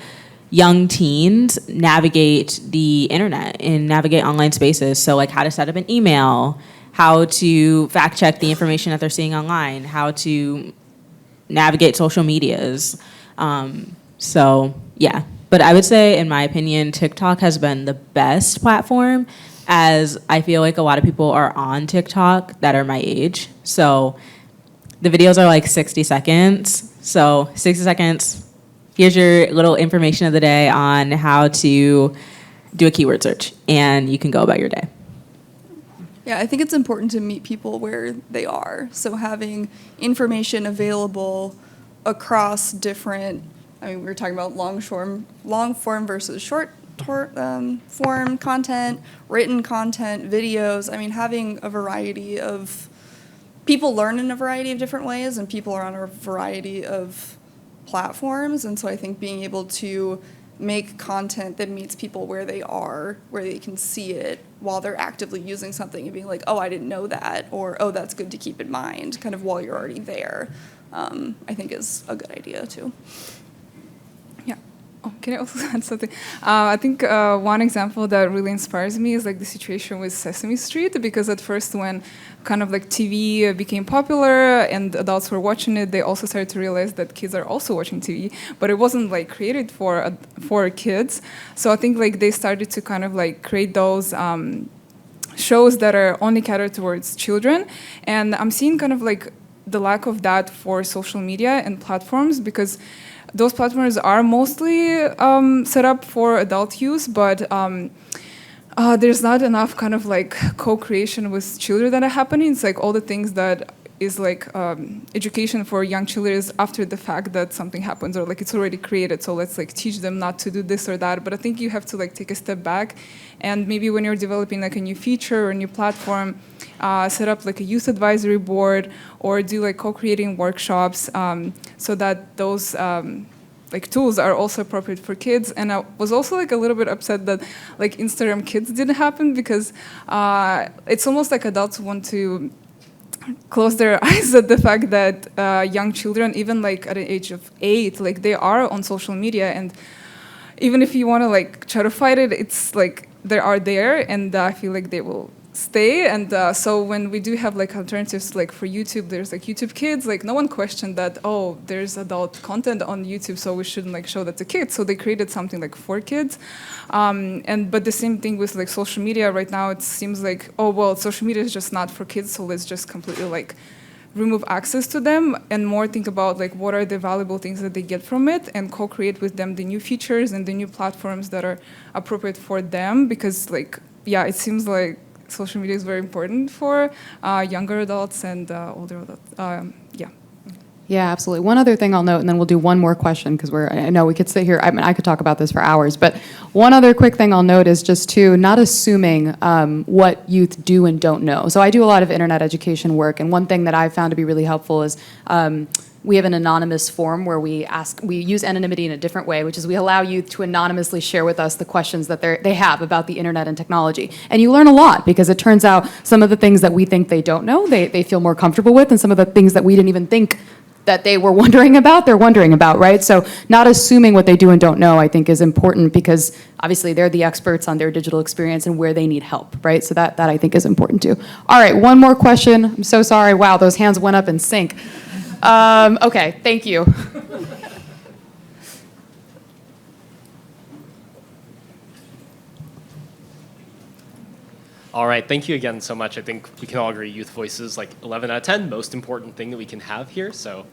Speaker 3: young teens navigate the internet and navigate online spaces. So like how to set up an email, how to fact check the information that they're seeing online, how to navigate social medias. So yeah, but I would say, in my opinion, TikTok has been the best platform, as I feel like a lot of people are on TikTok that are my age. So the videos are like 60 seconds. So 60 seconds, here's your little information of the day on how to do a keyword search, and you can go about your day.
Speaker 5: Yeah, I think it's important to meet people where they are. So having information available across different, we were talking about long form versus short form content, written content, videos. Having a variety of, people learn in a variety of different ways, and people are on a variety of platforms. And so I think being able to make content that meets people where they are, where they can see it while they're actively using something, and being like, oh, I didn't know that, or oh, that's good to keep in mind, kind of while you're already there, I think is a good idea too. Yeah.
Speaker 1: Oh, can I also add something? I think one example that really inspires me is like the situation with Sesame Street, because at first when kind of like TV became popular and adults were watching it, they also started to realize that kids are also watching TV, but it wasn't like created for kids. So I think like they started to kind of like create those shows that are only catered towards children, and I'm seeing kind of like the lack of that for social media and platforms, because those platforms are mostly set up for adult use, but there's not enough kind of like co-creation with children that are happening. It's like all the things that is like education for young children is after the fact that something happens, or like it's already created, so let's like teach them not to do this or that. But I think you have to like take a step back, and maybe when you're developing like a new feature or a new platform, set up like a youth advisory board or do like co-creating workshops, so that those like tools are also appropriate for kids. And I was also like a little bit upset that like Instagram Kids didn't happen, because it's almost like adults want to close their eyes at the fact that young children, even like at the age of 8, like they are on social media, and even if you want to like try to fight it, it's like they are there, and I feel like they will stay. And so when we do have like alternatives like for YouTube, there's like YouTube Kids, like no one questioned that, oh, there's adult content on YouTube, so we shouldn't like show that to kids. So they created something like for kids. But the same thing with like social media right now, it seems like, oh, well, social media is just not for kids, so let's just completely like remove access to them, and more think about like what are the valuable things that they get from it, and co-create with them the new features and the new platforms that are appropriate for them. Because like, yeah, it seems like social media is very important for younger adults and older adults. Yeah.
Speaker 2: Yeah, absolutely. One other thing I'll note, and then we'll do one more question, because I know we could sit here, I mean, I could talk about this for hours, but one other quick thing I'll note is just to not assuming what youth do and don't know. So I do a lot of internet education work, and one thing that I've found to be really helpful is we have an anonymous form where we use anonymity in a different way, which is we allow youth to anonymously share with us the questions that they have about the internet and technology. And you learn a lot, because it turns out some of the things that we think they don't know, they feel more comfortable with, and some of the things that we didn't even think that they were wondering about, they're wondering about, right? So not assuming what they do and don't know, I think, is important, because obviously they're the experts on their digital experience and where they need help, right? So that I think is important too. All right, one more question. I'm so sorry. Wow, those hands went up in sync. Okay, thank you.
Speaker 8: All right, thank you again so much. I think we can all agree youth voices, like 11 out of 10, most important thing that we can have here. So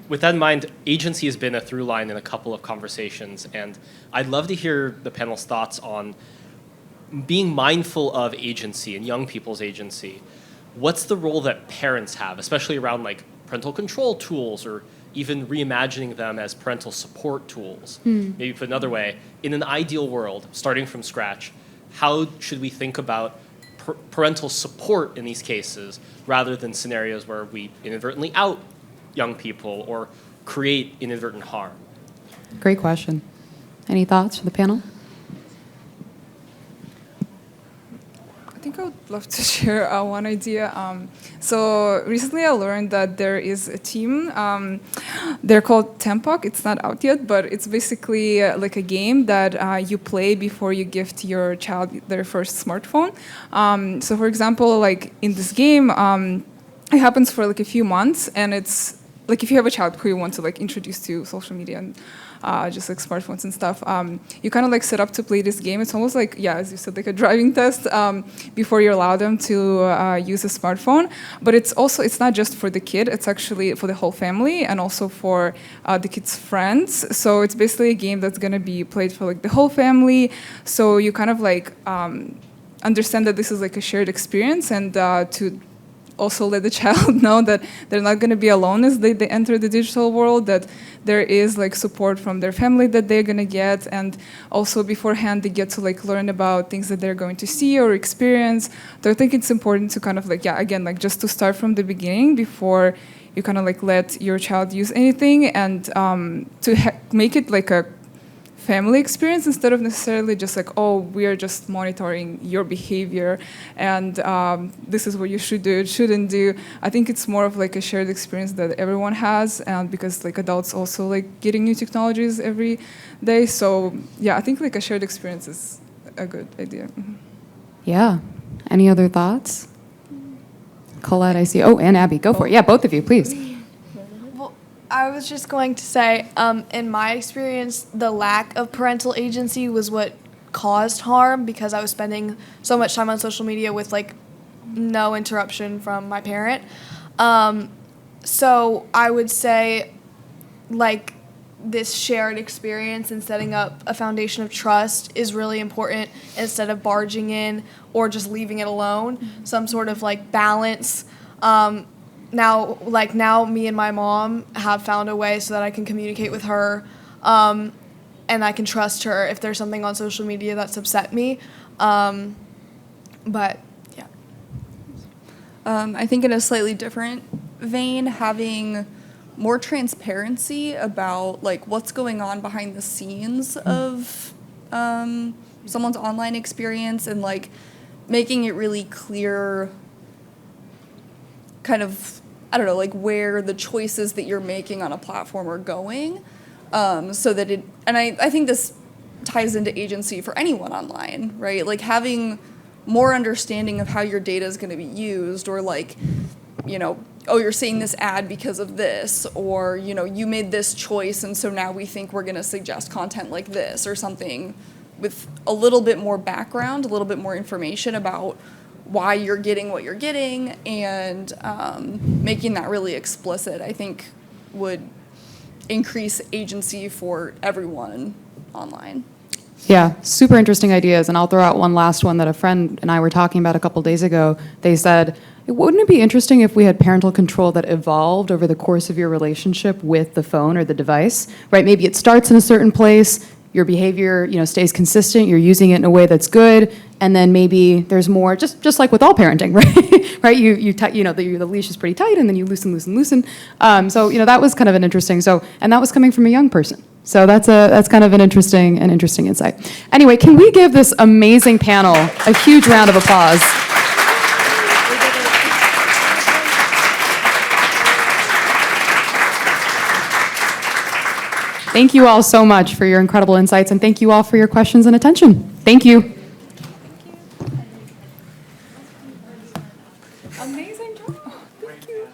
Speaker 8: with that in mind, agency has been a through line in a couple of conversations, and I'd love to hear the panel's thoughts on being mindful of agency and young people's agency. What's the role that parents have, especially around like parental control tools, or even reimagining them as parental support tools? Maybe put another way, in an ideal world, starting from scratch, how should we think about parental support in these cases, rather than scenarios where we inadvertently out young people or create inadvertent harm?
Speaker 2: Great question. Any thoughts for the panel?
Speaker 1: I think I would love to share one idea. So recently I learned that there is a team, they're called Tempok. It's not out yet, but it's basically like a game that you play before you gift your child their first smartphone. So for example, like in this game, it happens for like a few months, and it's like if you have a child who you want to like introduce to social media and just like smartphones and stuff, you kind of like set up to play this game. It's almost like, yeah, as you said, like a driving test before you allow them to use a smartphone. But it's not just for the kid, it's actually for the whole family and also for the kid's friends. So it's basically a game that's gonna be played for like the whole family. So you kind of like understand that this is like a shared experience, and to also let the child know that they're not going to be alone as they enter the digital world, that there is like support from their family that they're going to get, and also beforehand they get to like learn about things that they're going to see or experience. So I think it's important to kind of like, yeah, again, like just to start from the beginning before you kind of like let your child use anything, and to make it like a family experience instead of necessarily just like, oh, we are just monitoring your behavior and this is what you should do, shouldn't do. I think it's more of like a shared experience that everyone has, and because like adults also like getting new technologies every day. So yeah, I think like a shared experience is a good idea.
Speaker 2: Yeah. Any other thoughts? Colette, I see. Oh, and Abby, go for it. Yeah, both of you, please.
Speaker 4: Well, I was just going to say, in my experience, the lack of parental agency was what caused harm because I was spending so much time on social media with like no interruption from my parent. So I would say like this shared experience and setting up a foundation of trust is really important instead of barging in or just leaving it alone. Some sort of like balance. Now me and my mom have found a way so that I can communicate with her and I can trust her if there's something on social media that's upset me. But yeah.
Speaker 5: I think in a slightly different vein, having more transparency about like what's going on behind the scenes of someone's online experience and like making it really clear kind of, I don't know, like where the choices that you're making on a platform are going, so that it, and I think this ties into agency for anyone online, right? Like having more understanding of how your data is going to be used, or like, you know, oh, you're seeing this ad because of this, or, you know, you made this choice and so now we think we're going to suggest content like this or something, with a little bit more background, a little bit more information about why you're getting what you're getting, and making that really explicit, I think would increase agency for everyone online.
Speaker 2: Yeah, super interesting ideas. And I'll throw out one last one that a friend and I were talking about a couple days ago. They said, wouldn't it be interesting if we had parental control that evolved over the course of your relationship with the phone or the device, right? Maybe it starts in a certain place, your behavior, you know, stays consistent, you're using it in a way that's good, and then maybe there's more, just like with all parenting, right? Right? The leash is pretty tight, and then you loosen. So, you know, that was kind of an interesting. And that was coming from a young person. So that's kind of an interesting insight. Anyway, can we give this amazing panel a huge round of applause? Thank you all so much for your incredible insights, and thank you all for your questions and attention. Thank you.
Speaker 1: Amazing job. Thank you.